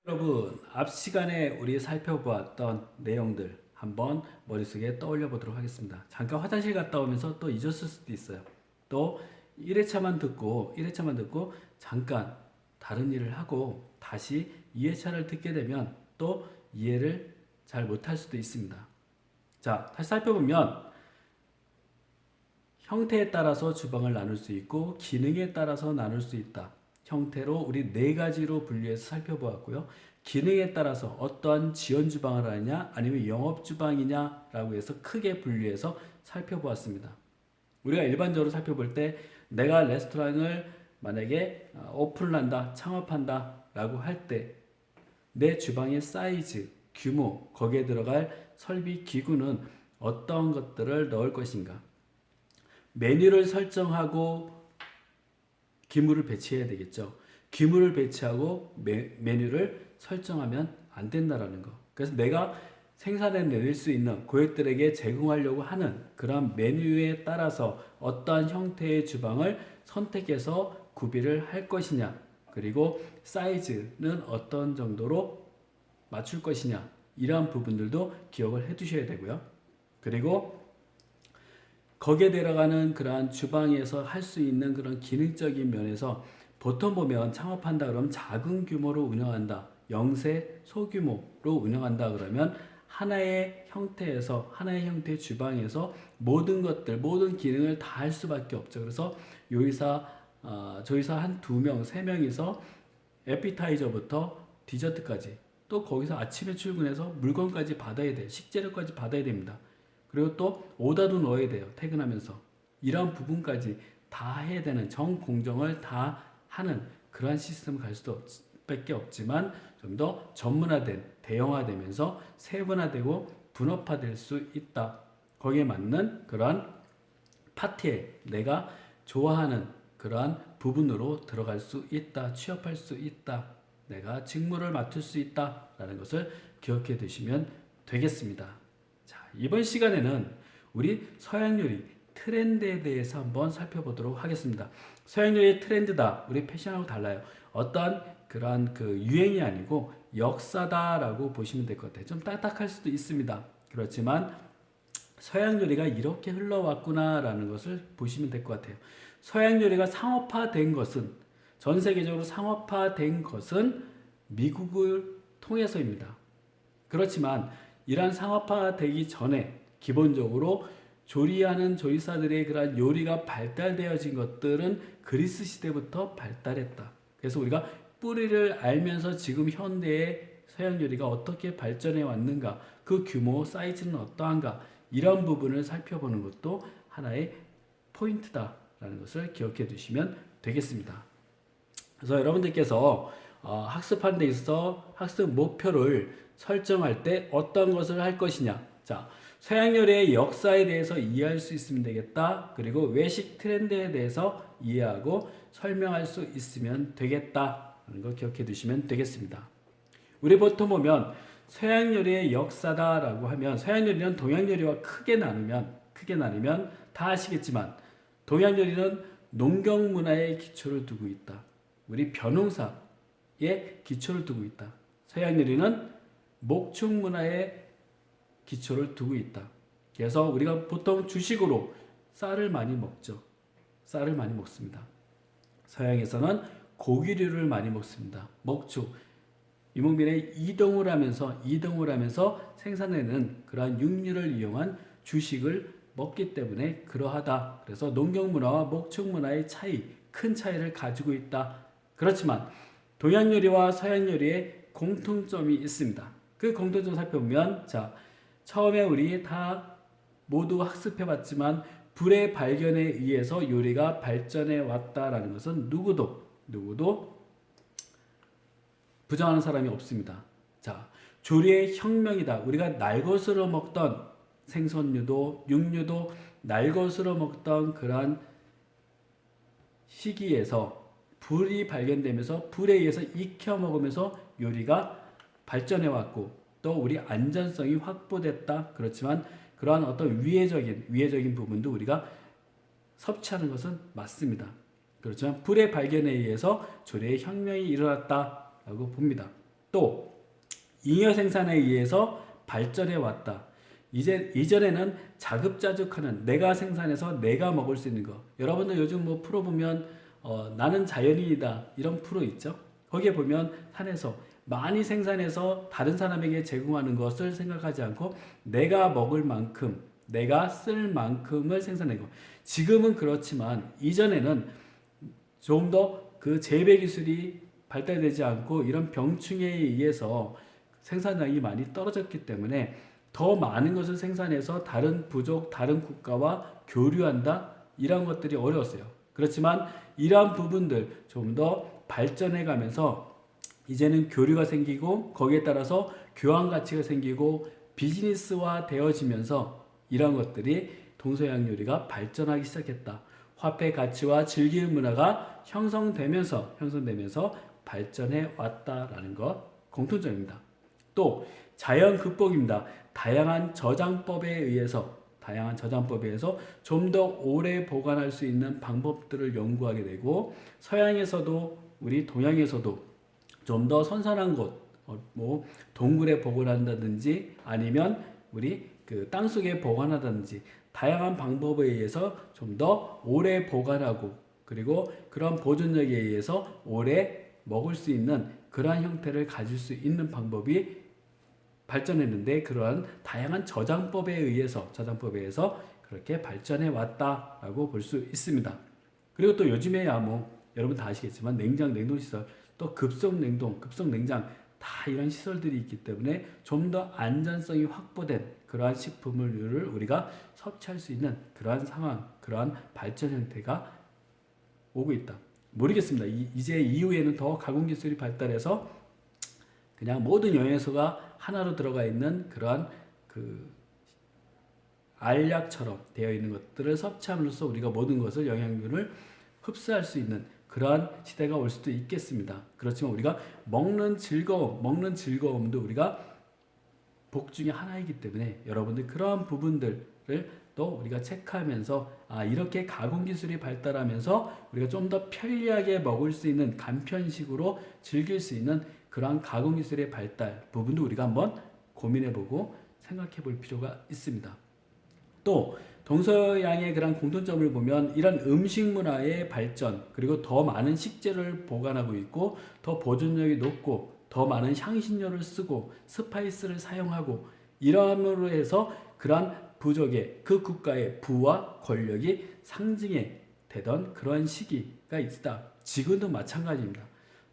여러분, 앞 시간에 우리 살펴보았던 내용들 한번 머릿속에 떠올려 보도록 하겠습니다. 잠깐 화장실 갔다 오면서 또 잊었을 수도 있어요. 또 1회차만 듣고 잠깐 다른 일을 하고 다시 2회차를 듣게 되면 또 이해를 잘 못할 수도 있습니다. 자, 다시 살펴보면 형태에 따라서 주방을 나눌 수 있고 기능에 따라서 나눌 수 있다. 형태로 우리 네 가지로 분류해서 살펴보았고요. 기능에 따라서 어떠한 지연 주방을 하느냐 아니면 영업 주방이냐라고 해서 크게 분류해서 살펴보았습니다. 우리가 일반적으로 살펴볼 때 내가 레스토랑을 만약에 오픈을 한다, 창업한다 라고 할 때 내 주방의 사이즈, 규모, 거기에 들어갈 설비 기구는 어떤 것들을 넣을 것인가, 메뉴를 설정하고 기물을 배치해야 되겠죠. 기물을 배치하고 메뉴를 설정하면 안 된다라는 거. 그래서 내가 생산해낼 수 있는 고객들에게 제공하려고 하는 그런 메뉴에 따라서 어떠한 형태의 주방을 선택해서 구비를 할 것이냐, 그리고 사이즈는 어떤 정도로 맞출 것이냐, 이러한 부분들도 기억을 해 두셔야 되고요. 그리고 거기에 들어가는 그러한 주방에서 할 수 있는 그런 기능적인 면에서 보통 보면 창업한다 그러면 작은 규모로 운영한다, 영세 소규모로 운영한다 그러면 하나의 형태에서 하나의 형태의 주방에서 모든 것들 모든 기능을 다 할 수밖에 없죠. 그래서 조이사 한 2명 3명이서 에피타이저부터 디저트까지, 또 거기서 아침에 출근해서 물건까지 받아야 돼, 식재료까지 받아야 됩니다. 그리고 또 오다도 넣어야 돼요. 퇴근하면서 이런 부분까지 다 해야 되는, 정공정을 다 하는 그러한 시스템을 갈 수도 밖에 없지만 좀 더 전문화된, 대형화되면서 세분화되고 분업화될 수 있다. 거기에 맞는 그러한 파트에 내가 좋아하는 그러한 부분으로 들어갈 수 있다, 취업할 수 있다, 내가 직무를 맡을 수 있다 라는 것을 기억해 두시면 되겠습니다. 자, 이번 시간에는 우리 서양 요리 트렌드에 대해서 한번 살펴보도록 하겠습니다. 서양 요리의 트렌드다, 우리 패션하고 달라요. 어떤 그러한 유행이 아니고 역사다라고 보시면 될 것 같아요. 좀 딱딱할 수도 있습니다. 그렇지만 서양 요리가 이렇게 흘러왔구나라는 것을 보시면 될 것 같아요. 서양 요리가 상업화된 것은, 전 세계적으로 상업화된 것은 미국을 통해서입니다. 그렇지만 이러한 상업화되기 전에 기본적으로 조리하는 조리사들의 그런 요리가 발달되어진 것들은 그리스 시대부터 발달했다. 그래서 우리가 뿌리를 알면서 지금 현대의 서양 요리가 어떻게 발전해 왔는가, 그 규모, 사이즈는 어떠한가, 이런 부분을 살펴보는 것도 하나의 포인트다라는 것을 기억해 두시면 되겠습니다. 그래서 여러분들께서 학습하는 데 있어서 학습 목표를 설정할 때 어떤 것을 할 것이냐, 자, 서양 요리의 역사에 대해서 이해할 수 있으면 되겠다. 그리고 외식 트렌드에 대해서 이해하고 설명할 수 있으면 되겠다라는 걸 기억해 두시면 되겠습니다. 우리 보통 보면 서양 요리의 역사다라고 하면, 서양 요리는 동양 요리와 크게 나누면 다 아시겠지만 동양 요리는 농경 문화의 기초를 두고 있다. 우리 벼농사의 기초를 두고 있다. 서양 요리는 목축 문화의 기초를 두고 있다. 그래서 우리가 보통 주식으로 쌀을 많이 먹죠. 쌀을 많이 먹습니다. 서양에서는 고기류를 많이 먹습니다. 목축, 유목민의 이동을 하면서 생산되는 그러한 육류를 이용한 주식을 먹기 때문에 그러하다. 그래서 농경 문화와 목축 문화의 큰 차이를 가지고 있다. 그렇지만 동양 요리와 서양 요리에 공통점이 있습니다. 그 공통점 살펴보면, 자, 처음에 우리 다 모두 학습해봤지만 불의 발견에 의해서 요리가 발전해 왔다라는 것은 누구도 부정하는 사람이 없습니다. 자, 조리의 혁명이다. 우리가 날것으로 먹던 생선류도 육류도 날것으로 먹던 그러한 시기에서 불이 발견되면서 불에 의해서 익혀 먹으면서 요리가 발전해 왔고, 또 우리 안전성이 확보됐다. 그렇지만 그러한 어떤 위해적인 부분도 우리가 섭취하는 것은 맞습니다. 그렇지만 불의 발견에 의해서 조리의 혁명이 일어났다라고 봅니다. 또 잉여 생산에 의해서 발전해 왔다. 이제 이전에는 자급자족하는 내가 생산해서 내가 먹을 수 있는 거. 여러분들 요즘 뭐 프로 보면 나는 자연인이다 이런 프로 있죠. 거기에 보면 산에서 많이 생산해서 다른 사람에게 제공하는 것을 생각하지 않고 내가 먹을 만큼 내가 쓸 만큼을 생산하고 지금은 그렇지만 이전에는 좀 더 그 재배 기술이 발달되지 않고 이런 병충해에 의해서 생산량이 많이 떨어졌기 때문에 더 많은 것을 생산해서 다른 부족, 다른 국가와 교류한다 이런 것들이 어려웠어요. 그렇지만 이러한 부분들 좀 더 발전해 가면서 이제는 교류가 생기고 거기에 따라서 교환 가치가 생기고 비즈니스화 되어지면서 이런 것들이 동서양 요리가 발전하기 시작했다. 화폐 가치와 즐기는 문화가 형성되면서 발전해 왔다라는 것 공통점입니다. 또 자연 극복입니다. 다양한 저장법에 의해서 좀 더 오래 보관할 수 있는 방법들을 연구하게 되고 서양에서도 우리 동양에서도 좀 더 선선한 곳, 뭐 동굴에 보관한다든지 아니면 우리 그 땅속에 보관하다든지 다양한 방법에 의해서 좀 더 오래 보관하고 그리고 그런 보존력에 의해서 오래 먹을 수 있는 그러한 형태를 가질 수 있는 방법이 발전했는데 그러한 다양한 저장법에 의해서 그렇게 발전해 왔다라고 볼 수 있습니다. 그리고 또 요즘에야 뭐 여러분 다 아시겠지만 냉장, 냉동시설 또 급속냉동, 급속냉장 다 이런 시설들이 있기 때문에 좀 더 안전성이 확보된 그러한 식품을 우리가 섭취할 수 있는 그러한 상황, 그러한 발전 형태가 오고 있다. 모르겠습니다. 이제 이후에는 더 가공 기술이 발달해서 그냥 모든 영양소가 하나로 들어가 있는 그러한 그 알약처럼 되어 있는 것들을 섭취함으로써 우리가 모든 것을 영양분을 흡수할 수 있는 그러한 시대가 올 수도 있겠습니다. 그렇지만 우리가 먹는 즐거움도 우리가 복 중에 하나이기 때문에 여러분들 그러한 부분들을 또 우리가 체크하면서 이렇게 가공 기술이 발달하면서 우리가 좀 더 편리하게 먹을 수 있는 간편식으로 즐길 수 있는 그러한 가공 기술의 발달 부분도 우리가 한번 고민해보고 생각해볼 필요가 있습니다. 또 동서양의 그런 공통점을 보면 이런 음식 문화의 발전 그리고 더 많은 식재를 보관하고 있고 더 보존력이 높고 더 많은 향신료를 쓰고 스파이스를 사용하고 이러함으로 해서 그러한 부족의 그 국가의 부와 권력이 상징이 되던 그런 시기가 있다. 지금도 마찬가지입니다.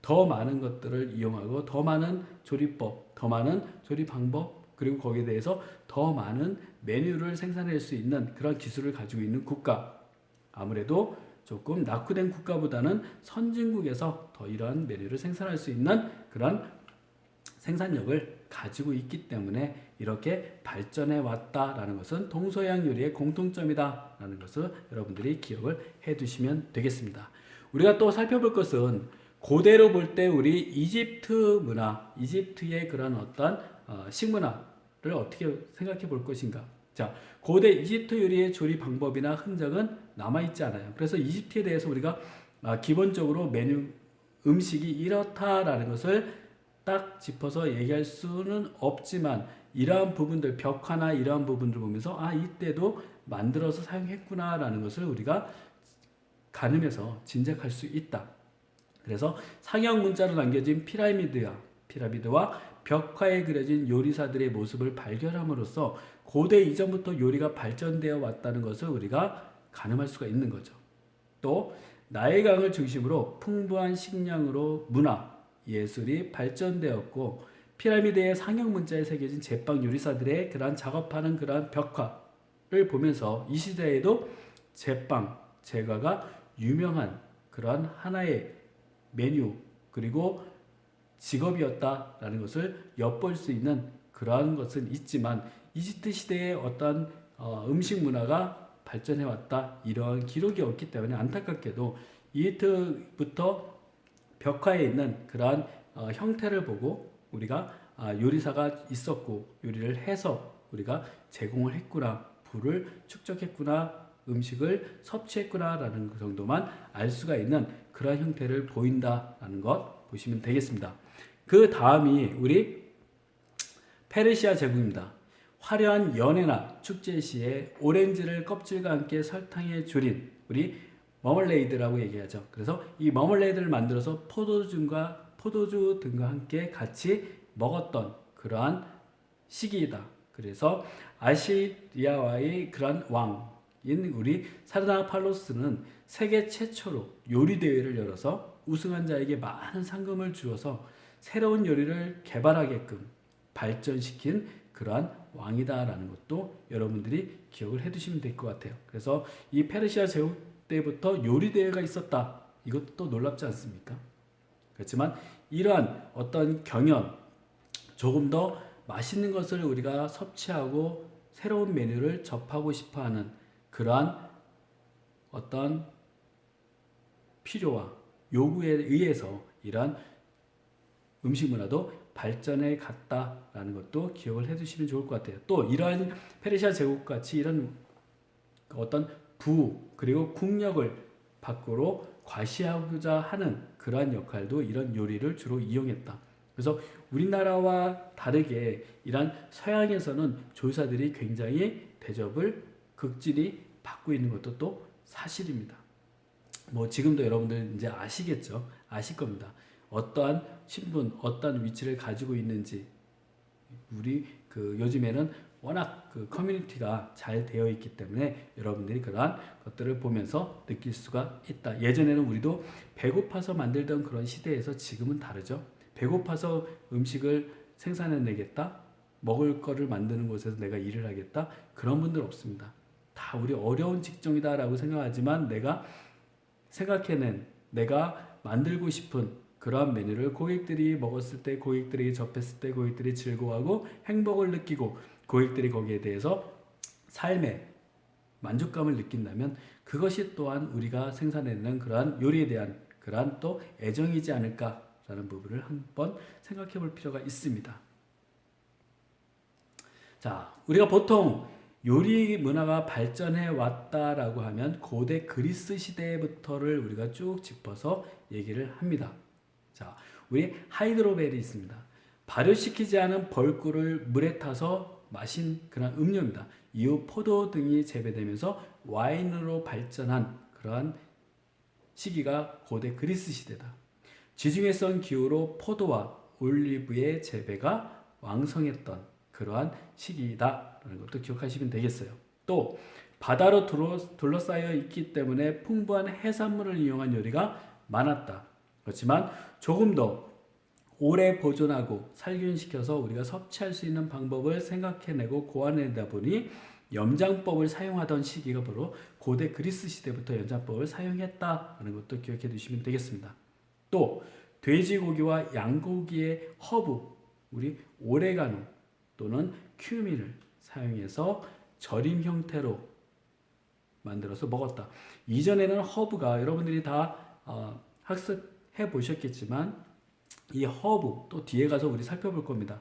더 많은 것들을 이용하고 더 많은 조리법, 더 많은 조리 방법 그리고 거기에 대해서 더 많은 메뉴를 생산할 수 있는 그런 기술을 가지고 있는 국가 아무래도 조금 낙후된 국가보다는 선진국에서 더 이러한 메뉴를 생산할 수 있는 그런 생산력을 가지고 있기 때문에 이렇게 발전해 왔다라는 것은 동서양 요리의 공통점이다라는 것을 여러분들이 기억을 해 두시면 되겠습니다. 우리가 또 살펴볼 것은 고대로 볼 때 우리 이집트 문화, 이집트의 그런 어떤 식문화를 어떻게 생각해 볼 것인가. 자, 고대 이집트 요리의 조리 방법이나 흔적은 남아있지 않아요. 그래서 이집트에 대해서 우리가 기본적으로 메뉴, 음식이 이렇다라는 것을 딱 짚어서 얘기할 수는 없지만 이러한 부분들, 벽화나 이러한 부분들 보면서 이때도 만들어서 사용했구나라는 것을 우리가 가늠해서 짐작할 수 있다. 그래서 상형 문자로 남겨진 피라미드와 벽화에 그려진 요리사들의 모습을 발견함으로써 고대 이전부터 요리가 발전되어 왔다는 것을 우리가 가늠할 수가 있는 거죠. 또 나일강을 중심으로 풍부한 식량으로 문화, 예술이 발전되었고 피라미드의 상형 문자에 새겨진 제빵 요리사들의 그러한 작업하는 그러한 벽화를 보면서 이 시대에도 제빵, 제과가 유명한 그러한 하나의 메뉴 그리고 직업이었다라는 것을 엿볼 수 있는 그러한 것은 있지만 이집트 시대의 어떤 음식 문화가 발전해왔다 이러한 기록이 없기 때문에 안타깝게도 이집트부터 벽화에 있는 그러한 형태를 보고 우리가 요리사가 있었고 요리를 해서 우리가 제공을 했구나 부를 축적했구나 음식을 섭취했구나라는 정도만 알 수가 있는 그러한 형태를 보인다라는 것 보시면 되겠습니다. 그 다음이 우리 페르시아 제국입니다. 화려한 연회나 축제 시에 오렌지를 껍질과 함께 설탕에 졸인 우리 머멀레이드라고 얘기하죠. 그래서 이 머멀레이드를 만들어서 포도주 등과 함께 같이 먹었던 그러한 시기이다. 그래서 아시리아와의 그런 왕인 우리 사르다팔로스는 세계 최초로 요리 대회를 열어서 우승한 자에게 많은 상금을 주어서 새로운 요리를 개발하게끔 발전시킨 그러한 왕이다라는 것도 여러분들이 기억을 해두시면 될 것 같아요. 그래서 이 페르시아 제국 때부터 요리 대회가 있었다. 이것도 놀랍지 않습니까? 그렇지만 이러한 어떤 경연, 조금 더 맛있는 것을 우리가 섭취하고 새로운 메뉴를 접하고 싶어하는 그러한 어떤 필요와 요구에 의해서 이러한 음식 문화도 발전해 갔다라는 것도 기억을 해두시면 좋을 것 같아요. 또 이러한 페르시아 제국 같이 이런 어떤 그리고 국력을 밖으로 과시하고자 하는 그러한 역할도 이런 요리를 주로 이용했다. 그래서 우리나라와 다르게 이런 서양에서는 조사들이 굉장히 대접을 극진히 받고 있는 것도 또 사실입니다. 뭐 지금도 여러분들 이제 아시겠죠? 아실 겁니다. 어떠한 신분, 어떠한 위치를 가지고 있는지 우리 요즘에는 워낙 커뮤니티가 잘 되어 있기 때문에 여러분들이 그러한 것들을 보면서 느낄 수가 있다. 예전에는 우리도 배고파서 만들던 그런 시대에서 지금은 다르죠. 배고파서 음식을 생산해내겠다, 먹을 거를 만드는 곳에서 내가 일을 하겠다, 그런 분들 없습니다. 다 우리 어려운 직종이다라고 생각하지만 내가 생각해낸, 내가 만들고 싶은 그러한 메뉴를 고객들이 먹었을 때, 고객들이 접했을 때, 고객들이 즐거워하고 행복을 느끼고 고객들이 거기에 대해서 삶의 만족감을 느낀다면 그것이 또한 우리가 생산해내는 그러한 요리에 대한 그러한 또 애정이지 않을까라는 부분을 한번 생각해 볼 필요가 있습니다. 자, 우리가 보통 요리 문화가 발전해 왔다라고 하면 고대 그리스 시대부터를 우리가 쭉 짚어서 얘기를 합니다. 자, 우리 하이드로벨이 있습니다. 발효시키지 않은 벌꿀을 물에 타서 마신 그런 음료입니다. 이후 포도 등이 재배되면서 와인으로 발전한 그러한 시기가 고대 그리스 시대다. 지중해성 기후로 포도와 올리브의 재배가 왕성했던 그러한 시기이다라는 것도 기억하시면 되겠어요. 또 바다로 둘러싸여 있기 때문에 풍부한 해산물을 이용한 요리가 많았다. 그렇지만 조금 더 오래 보존하고 살균시켜서 우리가 섭취할 수 있는 방법을 생각해내고 고안해내다 보니 염장법을 사용하던 시기가 바로 고대 그리스 시대부터 염장법을 사용했다는 것도 기억해 두시면 되겠습니다. 또 돼지고기와 양고기의 허브, 우리 오레가노 또는 큐민을 사용해서 절임 형태로 만들어서 먹었다. 이전에는 허브가 여러분들이 다 학습해 보셨겠지만 이 허브 또 뒤에 가서 우리 살펴볼 겁니다.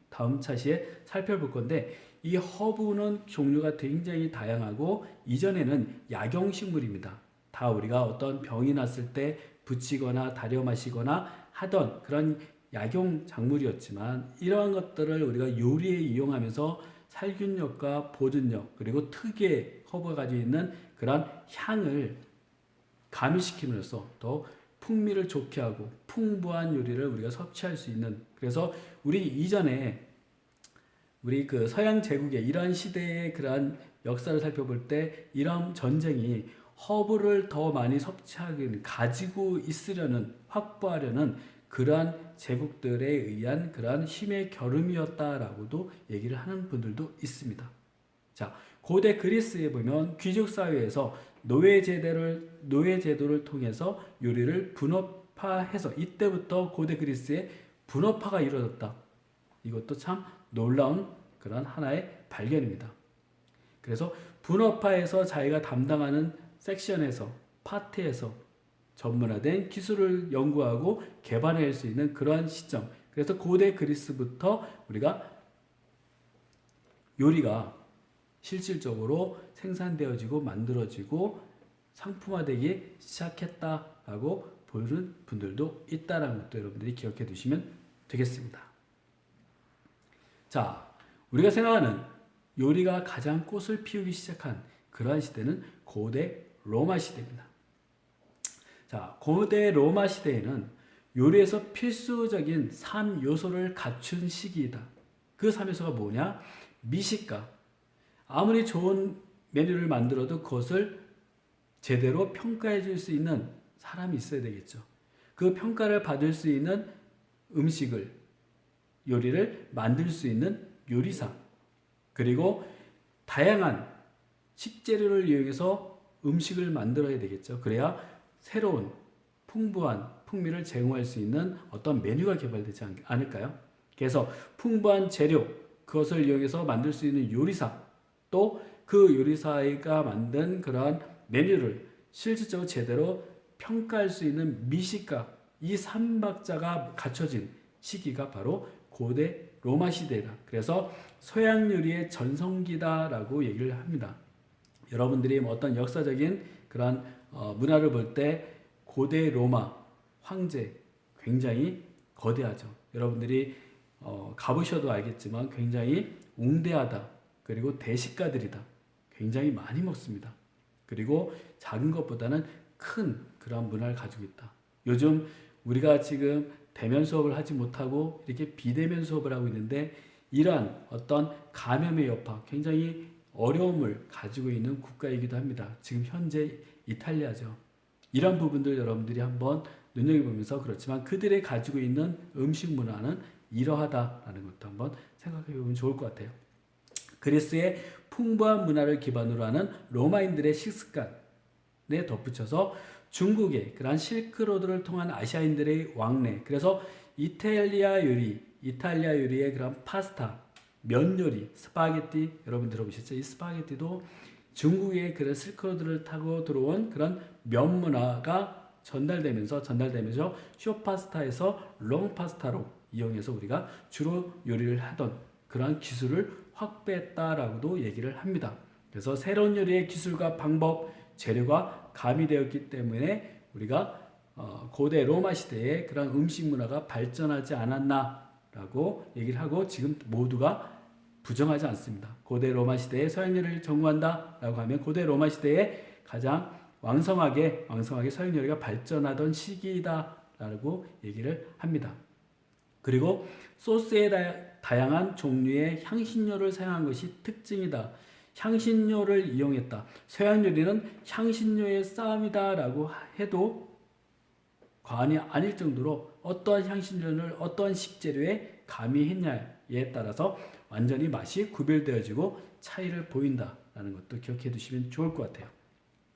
다음 차시에 살펴볼 건데 이 허브는 종류가 굉장히 다양하고 이전에는 약용식물입니다. 다 우리가 어떤 병이 났을 때 붙이거나 다려 마시거나 하던 그런 약용 작물이었지만 이러한 것들을 우리가 요리에 이용하면서 살균력과 보존력 그리고 특유의 허브가 가지고 있는 그런 향을 가미시킴으로써 더 풍미를 좋게 하고 풍부한 요리를 우리가 섭취할 수 있는, 그래서 우리 이전에 우리 서양 제국의 이러한 시대의 그러한 역사를 살펴볼 때 이런 전쟁이 허브를 더 많이 섭취하기 가지고 있으려는 확보하려는 그러한 제국들에 의한 그러한 힘의 겨름이었다라고도 얘기를 하는 분들도 있습니다. 자, 고대 그리스에 보면 귀족 사회에서 노예 제도를 통해서 요리를 분업화해서 이때부터 고대 그리스의 분업화가 이루어졌다. 이것도 참 놀라운 그런 하나의 발견입니다. 그래서 분업화해서 자기가 담당하는 섹션에서 파트에서 전문화된 기술을 연구하고 개발할 수 있는 그러한 시점. 그래서 고대 그리스부터 우리가 요리가 실질적으로 생산되어지고 만들어지고 상품화되기 시작했다라고 보는 분들도 있다는 것도 여러분들이 기억해 두시면 되겠습니다. 자, 우리가 생각하는 요리가 가장 꽃을 피우기 시작한 그러한 시대는 고대 로마 시대입니다. 자, 고대 로마 시대에는 요리에서 필수적인 3요소를 갖춘 시기이다. 그 3요소가 뭐냐? 미식가. 아무리 좋은 메뉴를 만들어도 그것을 제대로 평가해 줄 수 있는 사람이 있어야 되겠죠. 그 평가를 받을 수 있는 음식을, 요리를 만들 수 있는 요리사. 그리고 다양한 식재료를 이용해서 음식을 만들어야 되겠죠. 그래야 새로운 풍부한 풍미를 제공할 수 있는 어떤 메뉴가 개발되지 않을까요? 그래서 풍부한 재료, 그것을 이용해서 만들 수 있는 요리사, 또 그 요리사가 만든 그러한 메뉴를 실질적으로 제대로 평가할 수 있는 미식가, 이 3박자가 갖춰진 시기가 바로 고대 로마 시대다. 그래서 서양 요리의 전성기다라고 얘기를 합니다. 여러분들이 어떤 역사적인 그런 문화를 볼 때 고대 로마 황제 굉장히 거대하죠. 여러분들이 가보셔도 알겠지만 굉장히 웅대하다. 그리고 대식가들이다. 굉장히 많이 먹습니다. 그리고 작은 것보다는 큰 그런 문화를 가지고 있다. 요즘 우리가 지금 대면 수업을 하지 못하고 이렇게 비대면 수업을 하고 있는데 이러한 어떤 감염의 여파, 굉장히 어려움을 가지고 있는 국가이기도 합니다. 지금 현재 이탈리아죠. 이런 부분들 여러분들이 한번 눈여겨보면서, 그렇지만 그들이 가지고 있는 음식 문화는 이러하다라는 것도 한번 생각해 보면 좋을 것 같아요. 그리스의 풍부한 문화를 기반으로 하는 로마인들의 식습관에 덧붙여서 중국의 그러한 실크로드를 통한 아시아인들의 왕래, 그래서 이탈리아 요리의 그런 파스타, 면 요리, 스파게티, 여러분 들어보셨죠? 이 스파게티도 중국의 그런 실크로드를 타고 들어온 그런 면 문화가 전달되면서 쇼파스타에서 롱파스타로 이용해서 우리가 주로 요리를 하던 그러한 기술을 확보했다라고도 얘기를 합니다. 그래서 새로운 요리의 기술과 방법, 재료가 가미되었기 때문에 우리가 고대 로마 시대에 그런 음식 문화가 발전하지 않았나라고 얘기를 하고, 지금 모두가 부정하지 않습니다. 고대 로마 시대에 서양 요리를 전공한다라고 하면 고대 로마 시대에 가장 왕성하게 서양 요리가 발전하던 시기다라고 얘기를 합니다. 그리고 소스에 다양한 종류의 향신료를 사용한 것이 특징이다. 향신료를 이용했다. 서양 요리는 향신료의 싸움이다라고 해도 과언이 아닐 정도로 어떠한 향신료를 어떠한 식재료에 가미했냐에 따라서 완전히 맛이 구별되어지고 차이를 보인다라는 것도 기억해 두시면 좋을 것 같아요.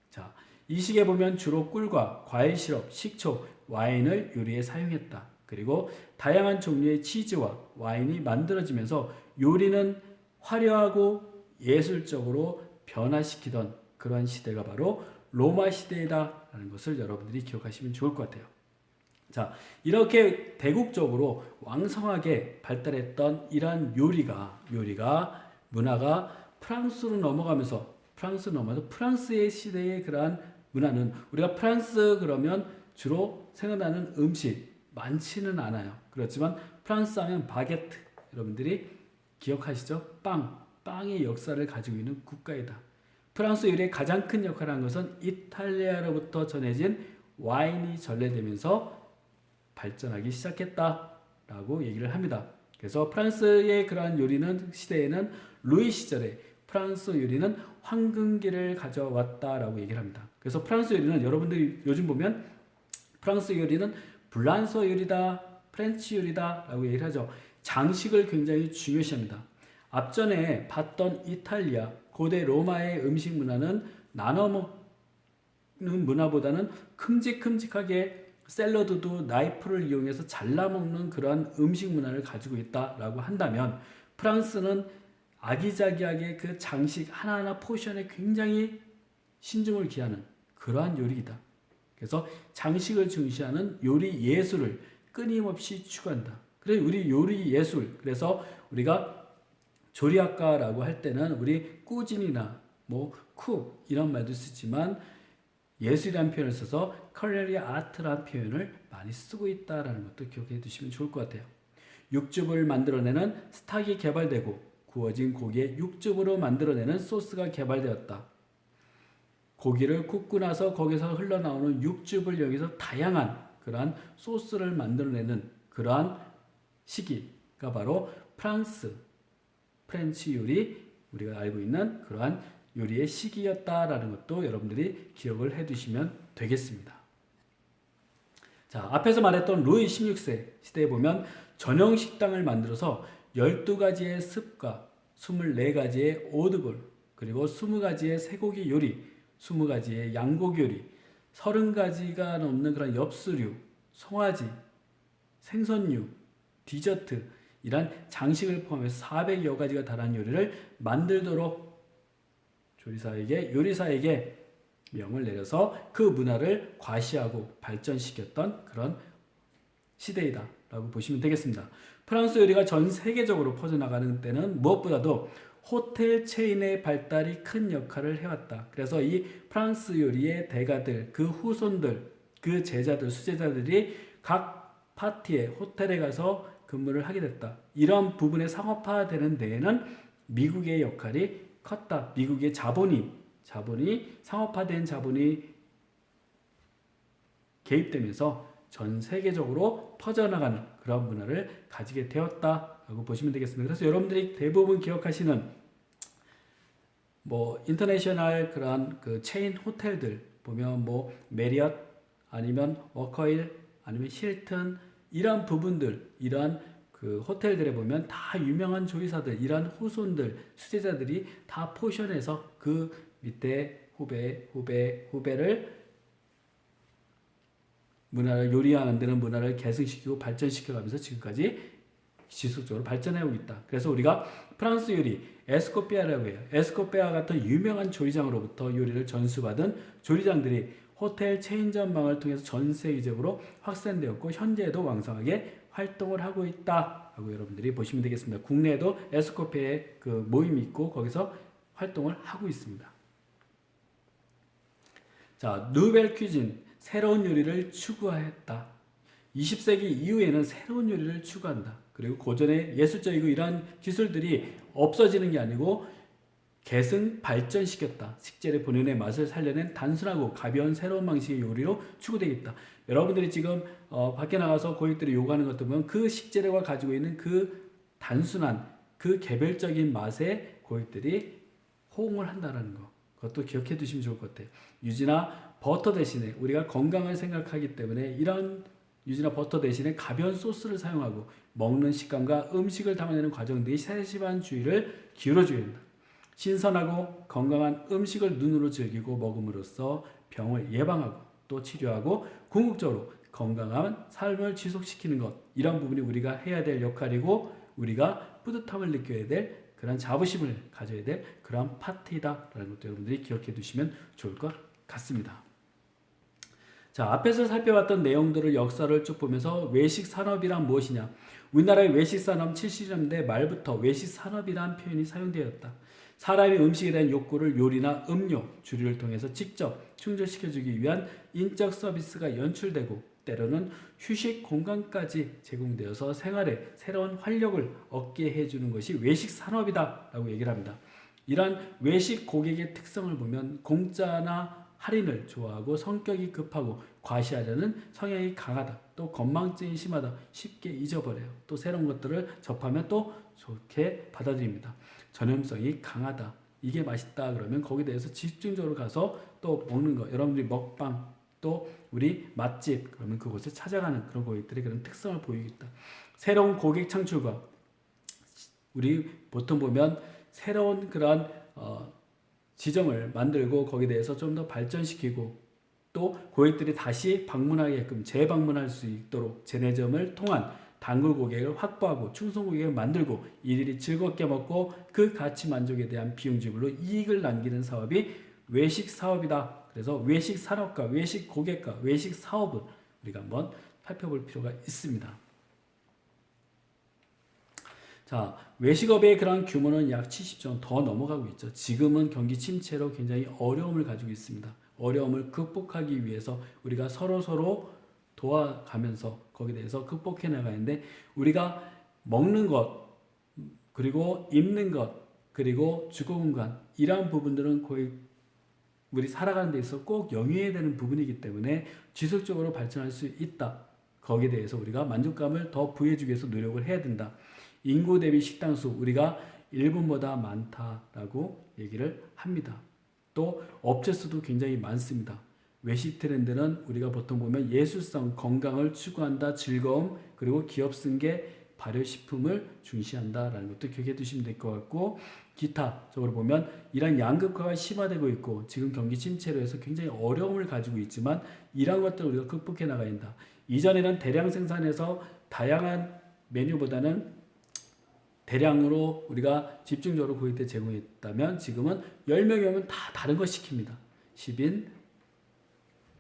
자, 이 시기에 보면 주로 꿀과 과일 시럽, 식초, 와인을 요리에 사용했다. 그리고 다양한 종류의 치즈와 와인이 만들어지면서 요리는 화려하고 예술적으로 변화시키던 그러한 시대가 바로 로마 시대이다라는 것을 여러분들이 기억하시면 좋을 것 같아요. 자, 이렇게 대국적으로 왕성하게 발달했던 이러한 문화가 프랑스로 넘어가면서 프랑스의 시대의 그러한 문화는, 우리가 프랑스 그러면 주로 생각나는 음식 많지는 않아요. 그렇지만 프랑스 하면 바게트, 여러분들이 기억하시죠? 빵의 역사를 가지고 있는 국가이다. 프랑스 요리의 가장 큰 역할을 한 것은 이탈리아로부터 전해진 와인이 전래되면서 발전하기 시작했다라고 얘기를 합니다. 그래서 프랑스의 그러한 시대에는 루이 시절에 프랑스 요리는 황금기를 가져왔다라고 얘기를 합니다. 그래서 프랑스 요리는, 여러분들이 요즘 보면 프랑스 요리는 블란서 요리다, 프렌치 요리다라고 얘기를 하죠. 장식을 굉장히 중요시합니다. 앞전에 봤던 이탈리아, 고대 로마의 음식 문화는 나눠 먹는 문화보다는 큼직큼직하게 샐러드도 나이프를 이용해서 잘라 먹는 그러한 음식 문화를 가지고 있다라고 한다면, 프랑스는 아기자기하게 그 장식 하나하나 포션에 굉장히 신중을 기하는 그러한 요리이다. 그래서 장식을 중시하는 요리 예술을 끊임없이 추구한다. 그래서 우리 요리 예술, 그래서 우리가 조리학과라고 할 때는 우리 꾸진이나 쿡 이런 말도 쓰지만 예술이라는 표현을 써서 culinary art라는 표현을 많이 쓰고 있다는 것도 기억해 두시면 좋을 것 같아요. 육즙을 만들어내는 스탁이 개발되고 구워진 고기에 육즙으로 만들어내는 소스가 개발되었다. 고기를 굽고 나서 거기서 흘러나오는 육즙을 이용해서 다양한 그러한 소스를 만들어내는 그러한 시기가 바로 프렌치 요리, 우리가 알고 있는 그러한 요리의 시기였다라는 것도 여러분들이 기억을 해 두시면 되겠습니다. 자, 앞에서 말했던 루이 16세 시대에 보면 전용 식당을 만들어서 12가지의 습과 24가지의 오드볼, 그리고 20가지의 쇠고기 요리, 20가지의 양고기 요리, 30가지가 넘는 그런 엽수류, 송아지, 생선류, 디저트, 이런 장식을 포함해서 400여 가지가 달하는 요리를 만들도록 요리사에게 명을 내려서 그 문화를 과시하고 발전시켰던 그런 시대이다 라고 보시면 되겠습니다. 프랑스 요리가 전 세계적으로 퍼져나가는 때는 무엇보다도 호텔 체인의 발달이 큰 역할을 해왔다. 그래서 이 프랑스 요리의 대가들, 그 후손들, 그 제자들, 수제자들이 각 파티에 호텔에 가서 근무를 하게 됐다. 이런 부분의 상업화되는 데에는 미국의 역할이 컸다. 미국의 자본이 상업화된 자본이 개입되면서 전 세계적으로 퍼져나가는 그런 문화를 가지게 되었다라고 보시면 되겠습니다. 그래서 여러분들이 대부분 기억하시는 인터내셔널 그런 그 체인 호텔들 보면 메리엇 아니면 워커힐 아니면 힐튼 이런 부분들, 이러한 그 호텔들에 보면 다 유명한 조리사들, 이러한 후손들, 수제자들이 다 포션해서 그 밑에 후배를 요리하는 데는 문화를 계승시키고 발전시켜가면서 지금까지 지속적으로 발전하고 있다. 그래서 우리가 프랑스 요리, 에스코피아라고 해요. 에스코피아 같은 유명한 조리장으로부터 요리를 전수받은 조리장들이 호텔 체인점망을 통해서 전 세계적으로 확산되었고 현재에도 왕성하게 활동을 하고 있다라고 여러분들이 보시면 되겠습니다. 국내에도 에스코피아의 그 모임이 있고 거기서 활동을 하고 있습니다. 자, 누벨 퀴진, 새로운 요리를 추구했다. 20세기 이후에는 새로운 요리를 추구한다. 그리고 고전의 예술적이고 이러한 기술들이 없어지는 게 아니고 계승 발전시켰다. 식재료 본연의 맛을 살려낸 단순하고 가벼운 새로운 방식의 요리로 추구되겠다. 여러분들이 지금 밖에 나가서 고객들이 요구하는 것들 보면 그 식재료가 가지고 있는 그 단순한 그 개별적인 맛에 고객들이 호응을 한다는 거. 그것도 기억해 두시면 좋을 것 같아요. 유지나 버터 대신에 우리가 건강을 생각하기 때문에 이런 유지나 버터 대신에 가벼운 소스를 사용하고 먹는 식감과 음식을 담아내는 과정들이 세심한 주의를 기울여줘야 된다. 신선하고 건강한 음식을 눈으로 즐기고 먹음으로써 병을 예방하고 또 치료하고 궁극적으로 건강한 삶을 지속시키는 것, 이런 부분이 우리가 해야 될 역할이고 우리가 뿌듯함을 느껴야 될 그런 자부심을 가져야 될 그런 파트이다라는 것도 여러분들이 기억해 두시면 좋을 것 같습니다. 자, 앞에서 살펴봤던 내용들을 역사를 쭉 보면서 외식 산업이란 무엇이냐? 우리나라의 외식 산업 70년대 말부터 외식 산업이란 표현이 사용되었다. 사람의 음식에 대한 욕구를 요리나 음료, 주류를 통해서 직접 충족시켜주기 위한 인적 서비스가 연출되고 때로는 휴식 공간까지 제공되어서 생활에 새로운 활력을 얻게 해주는 것이 외식 산업이다 라고 얘기를 합니다. 이러한 외식 고객의 특성을 보면 공짜나 할인을 좋아하고 성격이 급하고 과시하려는 성향이 강하다. 또 건망증이 심하다. 쉽게 잊어버려요. 또 새로운 것들을 접하면 또 좋게 받아들입니다. 전염성이 강하다. 이게 맛있다 그러면 거기에 대해서 집중적으로 가서 또 먹는 거. 여러분들이 먹방 또 우리 맛집 그러면 그곳을 찾아가는 그런 고객들의 그런 특성을 보이겠다. 새로운 고객 창출과 우리 보통 보면 새로운 그런 지점을 만들고 거기에 대해서 좀 더 발전시키고 또 고객들이 다시 방문하게끔 재방문할 수 있도록 재내점을 통한 단골 고객을 확보하고 충성 고객을 만들고 이들이 즐겁게 먹고 그 가치 만족에 대한 비용 지불로 이익을 남기는 사업이 외식 사업이다. 그래서 외식 산업과 외식 고객과 외식 사업을 우리가 한번 살펴볼 필요가 있습니다. 자, 외식업의 그런 규모는 약 70조 원 더 넘어가고 있죠. 지금은 경기 침체로 굉장히 어려움을 가지고 있습니다. 어려움을 극복하기 위해서 우리가 서로 도와가면서 거기에 대해서 극복해 나가는데, 우리가 먹는 것, 그리고 입는 것, 그리고 주거 공간, 이러한 부분들은 거의 우리 살아가는 데 있어서 꼭 영위해야 되는 부분이기 때문에 지속적으로 발전할 수 있다. 거기에 대해서 우리가 만족감을 더 부여해주기 위해서 노력을 해야 된다. 인구 대비 식당 수, 우리가 일본보다 많다라고 얘기를 합니다. 또 업체 수도 굉장히 많습니다. 외식 트렌드는 우리가 보통 보면 예술성, 건강을 추구한다, 즐거움, 그리고 기업 승계, 발효식품을 중시한다라는 것도 기억해 두시면 될 것 같고, 기타적으로 보면 이런 양극화가 심화되고 있고 지금 경기 침체로 해서 굉장히 어려움을 가지고 있지만 이런 것들을 우리가 극복해 나가야 한다. 이전에는 대량 생산해서 다양한 메뉴보다는 대량으로 우리가 집중적으로 고객 때 제공했다면 지금은 10명이 오면 다 다른 거 시킵니다. 10인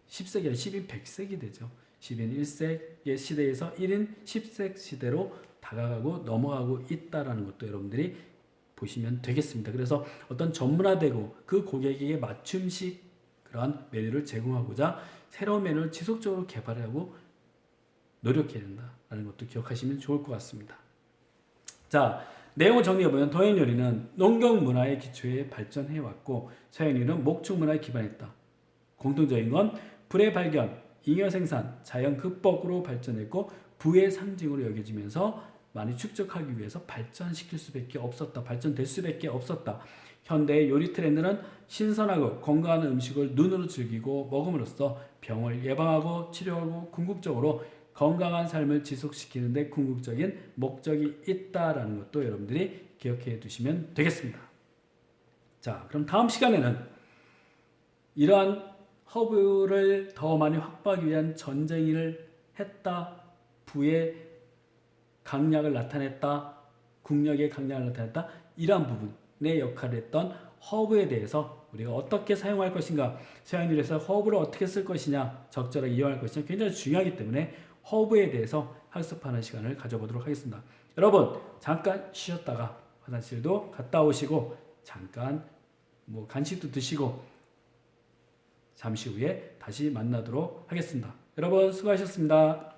10색이 아니라 10인 100색이 되죠. 10인 1색의 시대에서 1인 10색 시대로 다가가고 넘어가고 있다라는 것도 여러분들이 보시면 되겠습니다. 그래서 어떤 전문화되고 그 고객에게 맞춤식 그러한 메뉴를 제공하고자 새로운 메뉴를 지속적으로 개발하고 노력해야 된다라는 것도 기억하시면 좋을 것 같습니다. 자, 내용을 정리해보면 동양 요리는 농경 문화의 기초에 발전해왔고 서양 요리는 목축 문화에 기반했다. 공통적인 건 불의 발견, 잉여 생산, 자연 극복으로 발전했고 부의 상징으로 여겨지면서 많이 축적하기 위해서 발전시킬 수밖에 없었다. 발전될 수밖에 없었다. 현대의 요리 트렌드는 신선하고 건강한 음식을 눈으로 즐기고 먹음으로써 병을 예방하고 치료하고 궁극적으로 건강한 삶을 지속시키는 데 궁극적인 목적이 있다라는 것도 여러분들이 기억해 두시면 되겠습니다. 자, 그럼 다음 시간에는 이러한 허브를 더 많이 확보하기 위한 전쟁을 했다. 부의 강약을 나타냈다. 국력의 강약을 나타냈다. 이러한 부분의 역할을 했던 허브에 대해서 우리가 어떻게 사용할 것인가, 서양요리에서 허브를 어떻게 쓸 것이냐, 적절하게 이용할 것이냐 굉장히 중요하기 때문에 허브에 대해서 학습하는 시간을 가져보도록 하겠습니다. 여러분 잠깐 쉬었다가 화장실도 갔다 오시고 잠깐 간식도 드시고 잠시 후에 다시 만나도록 하겠습니다. 여러분 수고하셨습니다.